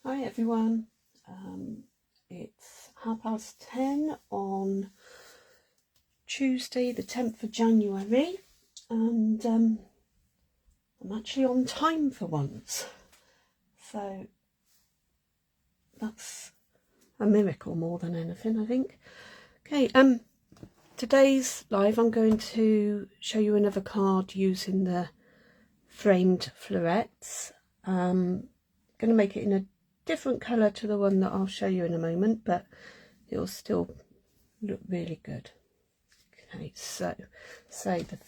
Hi everyone, it's 10:30 on Tuesday the 10th of January and I'm actually on time for once, so that's a miracle more than anything, I think. Okay, today's live I'm going to show you another card using the Framed Florets. Going to make it in a different colour to the one that I'll show you in a moment, but it'll still look really good. Okay, so the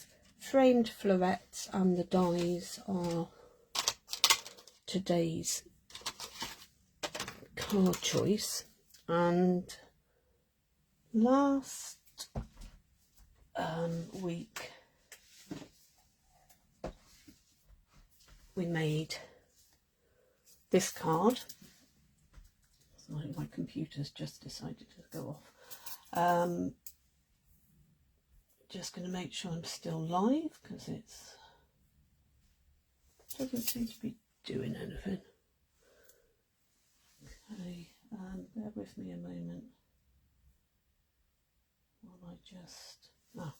Framed Florets and the dies are today's card choice, and last week we made this card. Sorry, my computer's just decided to go off. Just going to make sure I'm still live because it doesn't seem to be doing anything. Okay, bear with me a moment while I just... Oh.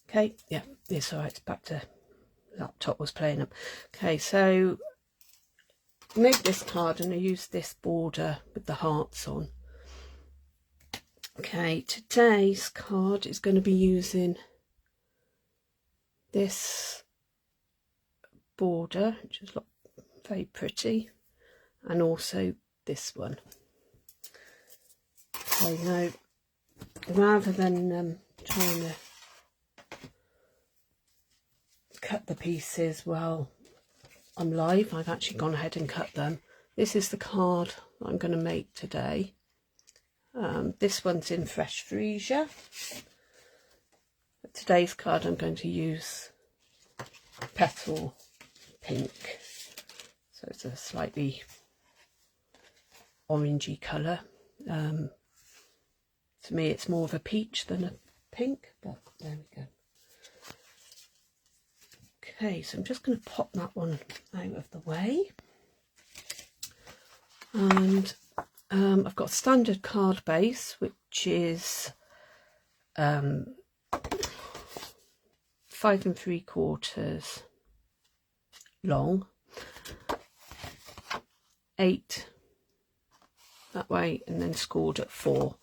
Okay, yeah, it's alright, it's back to... laptop was playing up. Okay, so I made this card and I used this border with the hearts on. Okay, today's card is going to be using this border, which is very pretty, and also this one. So now, rather than trying to cut the pieces while I'm live, I've actually gone ahead and cut them. This is the card that I'm going to make today. This one's in Fresh Freesia. But today's card I'm going to use Petal Pink. So it's a slightly orangey colour. To me it's more of a peach than a pink, but there we go. Okay, so I'm just going to pop that one out of the way. And I've got a standard card base, which is 5 3/4 long, 8 that way, and then scored at 4.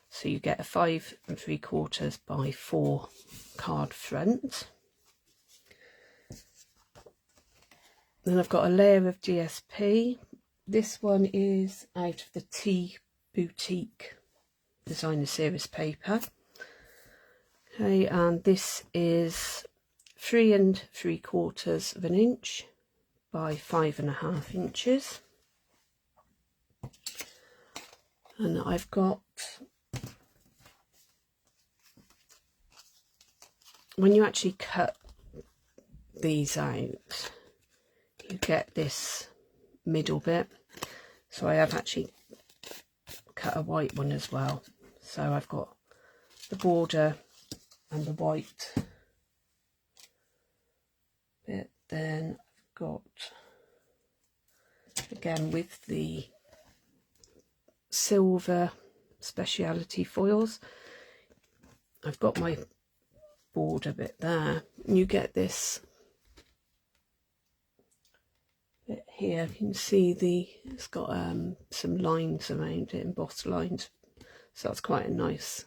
So you get a 5 3/4 by 4 card front. Then I've got a layer of DSP. This one is out of the Tea Boutique Designer Series paper. Okay, and this is 3 3/4 inch by 5.5 inches. And I've got, when you actually cut these out, you get this middle bit. So I have actually cut a white one as well. So I've got the border and the white bit. Then I've got, again with the silver speciality foils, I've got my border bit there. You get this bit here. You can see it's got some lines around it, embossed lines, so that's quite a nice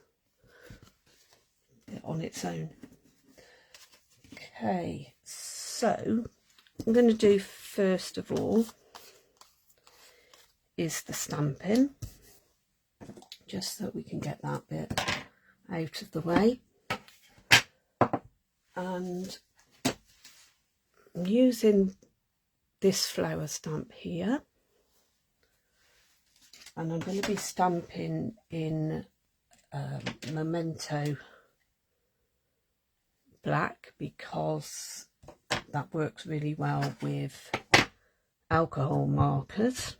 bit on its own. Okay, so I'm going to do first of all is the stamping, just so we can get that bit out of the way. And I'm using this flower stamp here, and I'm going to be stamping in Memento black because that works really well with alcohol markers.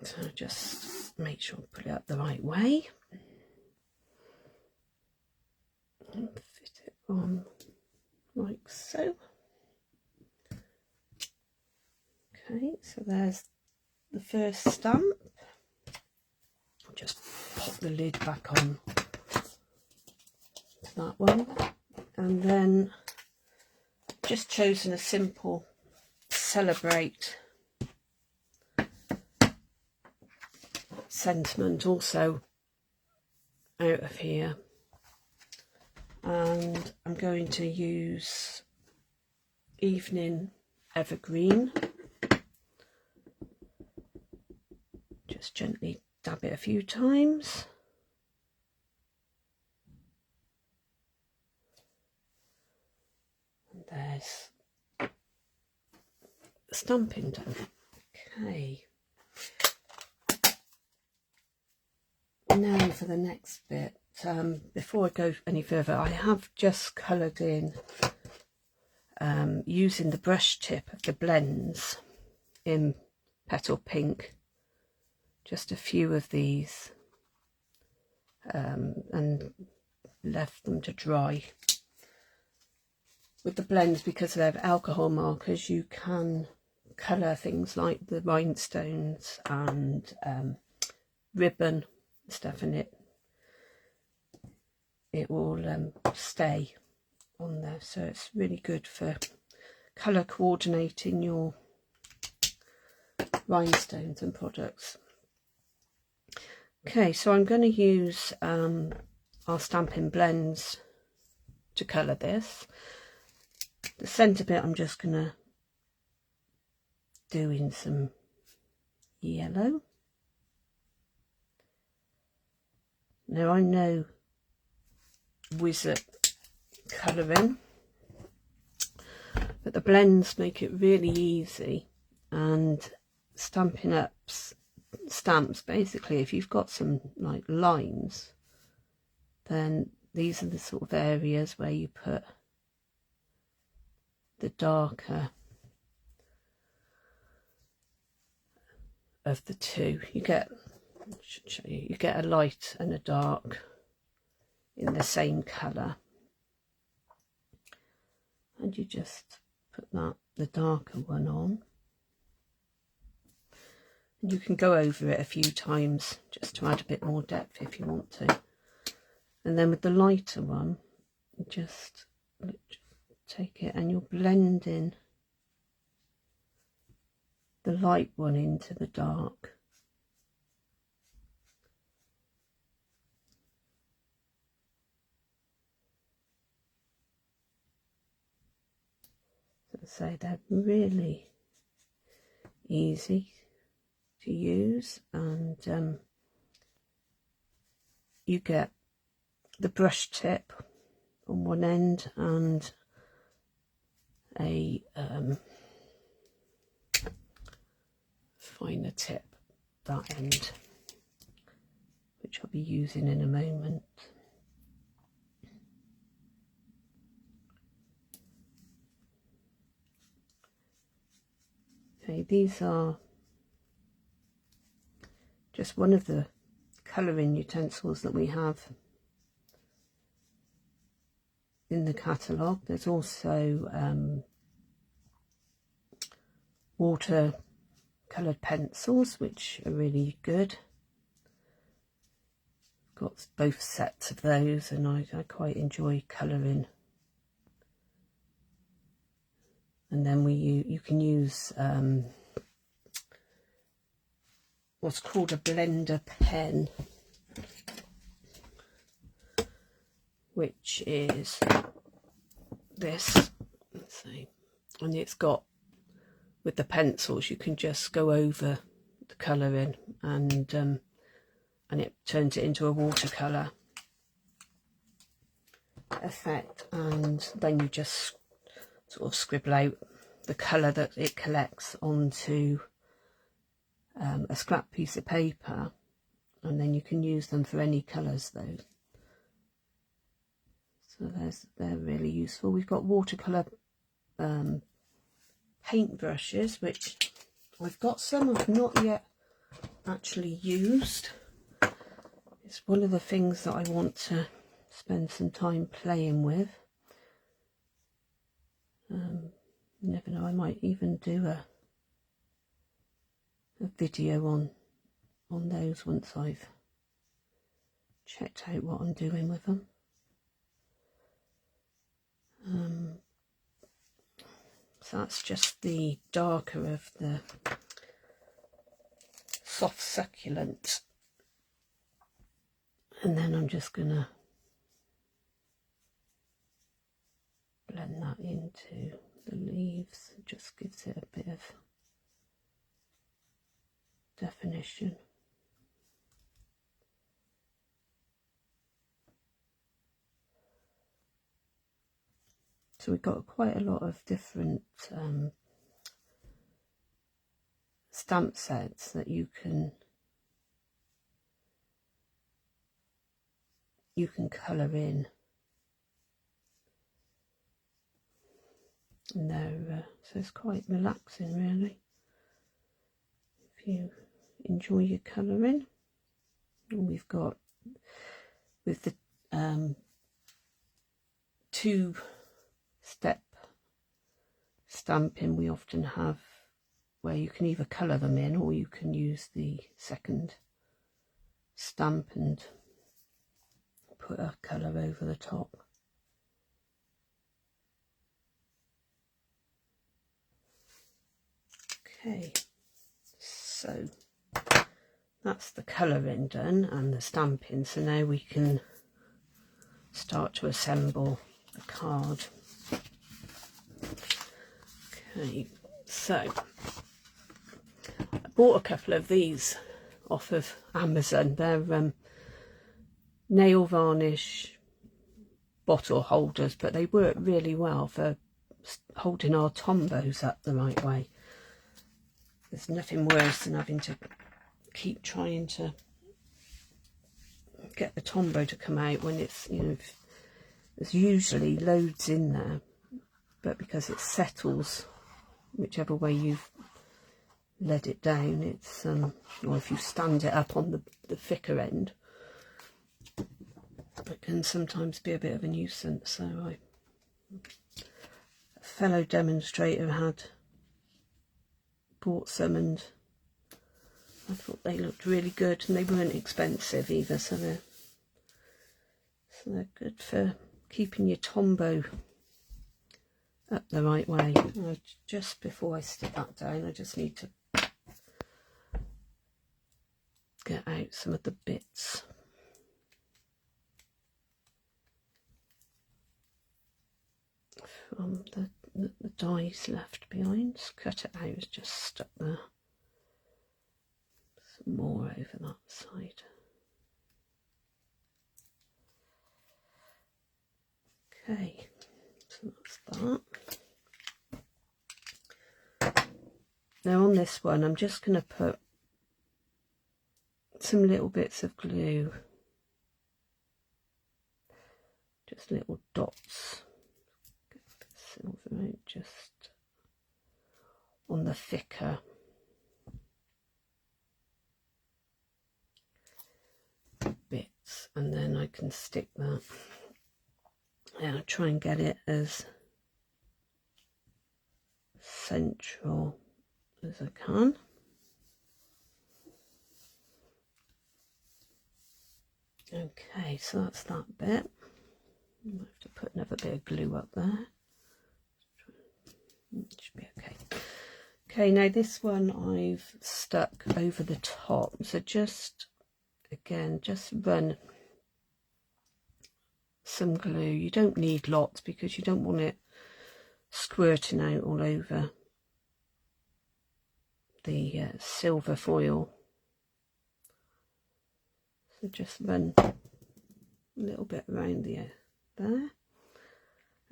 So just make sure I put it up the right way and fit it on like so. So there's the first stamp. I'll just pop the lid back on to that one, and then just chosen a simple Celebrate sentiment also out of here, and I'm going to use Evening Evergreen. Just gently dab it a few times. And there's the stamping done. Okay. Now for the next bit. Before I go any further, I have just coloured in using the brush tip of the blends in Petal Pink, just a few of these, and left them to dry. With the blends, because they're alcohol markers, you can colour things like the rhinestones and ribbon stuff, and it will stay on there, so it's really good for colour coordinating your rhinestones and products. Okay, so I'm going to use our Stampin Blends to colour this. The centre bit I'm just going to do in some yellow. Now, I'm no whiz at colouring, but the blends make it really easy, and Stampin Up's stamps, basically, if you've got some like lines, then these are the sort of areas where you put the darker of the two. You get, I should show you, you get a light and a dark in the same colour, and you just put the darker one on, and you can go over it a few times just to add a bit more depth if you want to. And then with the lighter one, you just take it and you're blending the light one into the dark. So they're really easy to use, and you get the brush tip on one end and a finer tip that end, which I'll be using in a moment. Okay, these are just one of the colouring utensils that we have in the catalogue. There's also water coloured pencils, which are really good. Got both sets of those, and I quite enjoy colouring. And then you can use what's called a blender pen, which is this. Let's see, and it's got, with the pencils, you can just go over the colouring, and it turns it into a watercolour effect, and then you just sort of scribble out the colour that it collects onto a scrap piece of paper, and then you can use them for any colours though. So they're really useful. We've got watercolour paint brushes, which I've got some I've not yet actually used. It's one of the things that I want to spend some time playing with. You never know, I might even do a video on those once I've checked out what I'm doing with them. So that's just the darker of the soft succulent, and then I'm just gonna blend that into the leaves. It just gives it a bit of definition. So we've got quite a lot of different stamp sets that you can colour in, and they're so it's quite relaxing really if you enjoy your colouring. And we've got with the 2-step stamping, we often have where you can either colour them in or you can use the second stamp and put a colour over the top. Okay, so that's the colouring done and the stamping, so now we can start to assemble the card. Okay, so I bought a couple of these off of Amazon. They're nail varnish bottle holders, but they work really well for holding our tombos up the right way. There's nothing worse than having to keep trying to get the tombow to come out when it's, you know, there's usually loads in there, but because it settles whichever way you've let it down, it's or if you stand it up on the thicker end, it can sometimes be a bit of a nuisance. So a fellow demonstrator had bought some and I thought they looked really good, and they weren't expensive either, so they're good for keeping your tombow up the right way. Just before I stick that down, I just need to get out some of the bits. From the dies left behind. Just cut it out, it's just stuck there. Some more over that side. Okay, so that's that. Now on this one, I'm just going to put some little bits of glue, just little dots. Get the silver out just on the thicker bits, and then I can stick that. I'll try and get it as central as I can. Okay, so that's that bit. I might have to put another bit of glue up there. It should be okay. Okay, now this one I've stuck over the top, so just again, just run some glue. You don't need lots because you don't want it squirting out all over the silver foil. So just run a little bit around the there,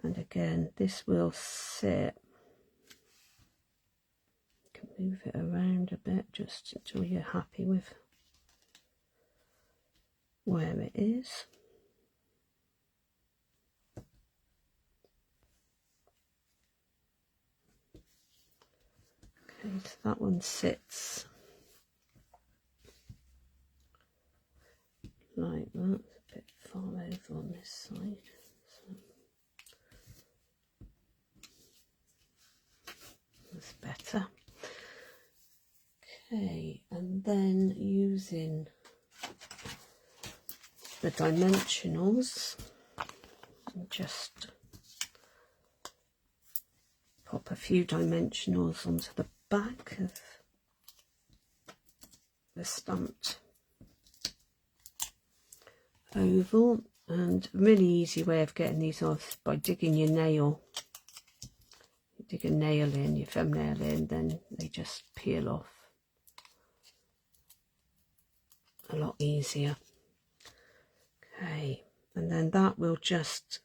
and again this will sit. You can move it around a bit just until you're happy with where it is. Okay, so that one sits like that. It's a bit far over on this side. So that's better. Okay, and then using the dimensionals, and just pop a few dimensionals onto the back of the stamped oval. And a really easy way of getting these off by digging your nail. You dig a nail in, your thumbnail in, then they just peel off a lot easier. Okay, and then that will just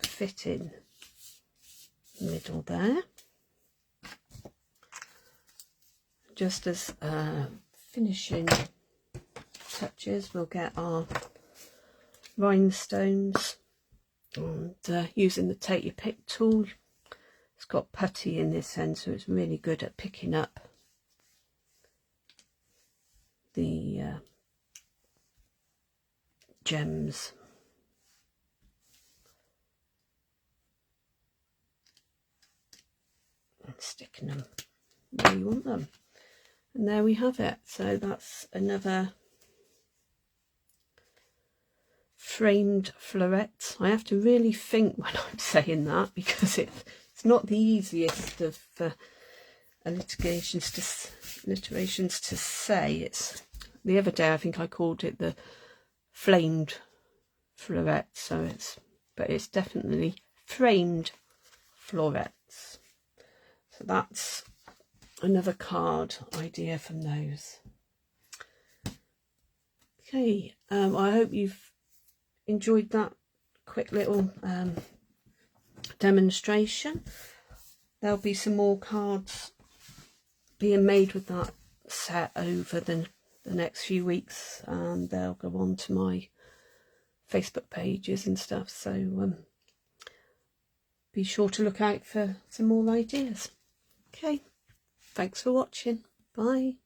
fit in the middle there. Just as finishing touches, we'll get our rhinestones, and using the take your pick tool. It's got putty in this end, so it's really good at picking up the gems. And sticking them where you want them. And there we have it. So that's another framed floret. I have to really think when I'm saying that, because it's not the easiest of alliterations to say. It's the other day I think I called it the flamed floret, but it's definitely framed florets. So that's another card idea from those. Okay, I hope you've enjoyed that quick little demonstration. There'll be some more cards being made with that set over the next few weeks, and they'll go on to my Facebook pages and stuff, so be sure to look out for some more ideas. Okay, thanks for watching. Bye.